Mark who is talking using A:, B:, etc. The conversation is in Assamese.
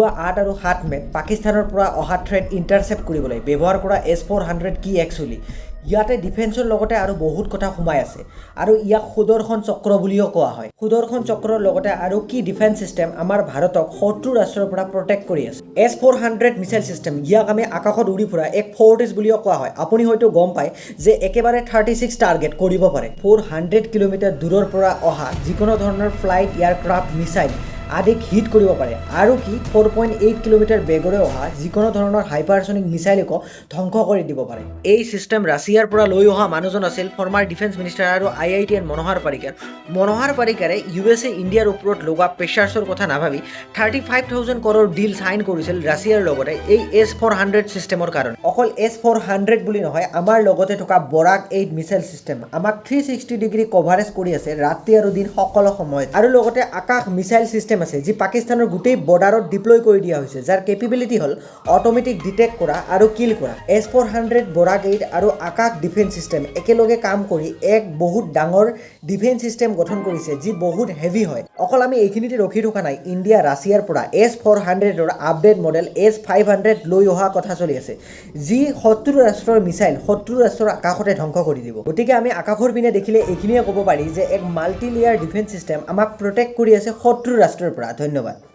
A: 8 আৰু 7 মেত পাকিস্তানৰ পৰা অহা থ্ৰেট ইণ্টাৰচেপ্ট কৰিবলৈ ব্যৱহাৰ কৰা S-400 কি একচুৱেলি ইয়াতে ডিফেন্সৰ লগতে আৰু বহুত কথা সোমাই আছে আৰু ইয়াক সুদৰ্শন চক্ৰ বুলিও কোৱা হয়। সুদৰ্শন চক্ৰৰ লগতে আৰু কি ডিফেন্স সিস্টেম আমাৰ ভাৰতক শত্ৰু ৰাষ্ট্ৰৰ পৰা প্ৰটেক্ট কৰি আছে। S-400 মিছাইল সিস্টেম ইয়াক আমি আকাশত উৰি ফুৰা এক ফৰ্টিছ বুলিও কোৱা হয়। আপুনি হয়তো গম পায় যে একেবাৰে 36 টাৰ্গেট কৰিব পাৰে। 400 কিলোমিটাৰ দূৰৰ পৰা অহা যিকোনো ধৰণৰ ফ্লাইট এয়াৰক্ৰাফ্ট মিছাইল আদিক হিট কৰিব পাৰে আৰু কি 4.8 কিলোমিটাৰ বেগৰে অহা যিকোনো ধৰণৰ হাইপাৰসনিক মিছাইলকো ধ্বংস কৰি দিব পাৰে। এই সিস্টেম ৰাছিয়াৰ পৰা লৈ অহা মানুহজন আছিল ফৰ্মাৰ ডিফেন্স মিনিষ্টাৰ আৰু IITN মনোহৰ পাৰিকাৰ। মনোহৰ পাৰিকাৰে USA ইণ্ডিয়াৰ ওপৰত লগোৱা প্ৰেছাৰ্ছৰ কথা নাভাবি 35,000 কৰোৰ ডিল সাইন কৰিছিল ৰাছিয়াৰ লগতে এই S-400 সিস্টেমৰ কাৰণে। অকল S-400 বুলি নহয়, আমাৰ লগতে থকা Barak-8 মিছাইল সিস্টেম আমাক 360 ডিগ্ৰী কভাৰেজ কৰি আছে ৰাতি আৰু দিন সকলো সময়ত। আৰু লগতে আকাশ মিছাইল সিস্টেম আছে যি পাকিস্তানৰ গোটেই বৰ্ডাৰত ডিপ্লয় কৰি দিয়া হৈছে, যাৰ কেপেবিলিটি হ'ল অট'মেটিক ডিটেক্ট কৰা আৰু কিল কৰা। S-400 Barak-8 আৰু আকাশ ডিফেন্স সিস্টেম একেলগে কাম কৰি এক বহুত ডাঙৰ ডিফেন্স সিস্টেম গঠন কৰিছে যি বহুত হেভি হয়। অকল আমি এইখিনিতে ৰখি থকা নাই, ইণ্ডিয়া ৰাছিয়াৰ পৰা S-400ৰ আপডেট মডেল S-500 লৈ অহা কথা চলি আছে, যি শত্ৰু ৰাষ্ট্ৰৰ মিছাইল শত্ৰু ৰাষ্ট্ৰৰ আকাশতে ধ্বংস কৰি দিব। গতিকে আমি আকাশৰ পিনে দেখিলে এইখিনিয়ে ক'ব পাৰি যে এক মাল্টি লেয়াৰ ডিফেন্স সিস্টেম আমাক প্ৰটেক্ট কৰি আছে শত্ৰু ৰাষ্ট্ৰৰ পৰা। ধন্যবাদ।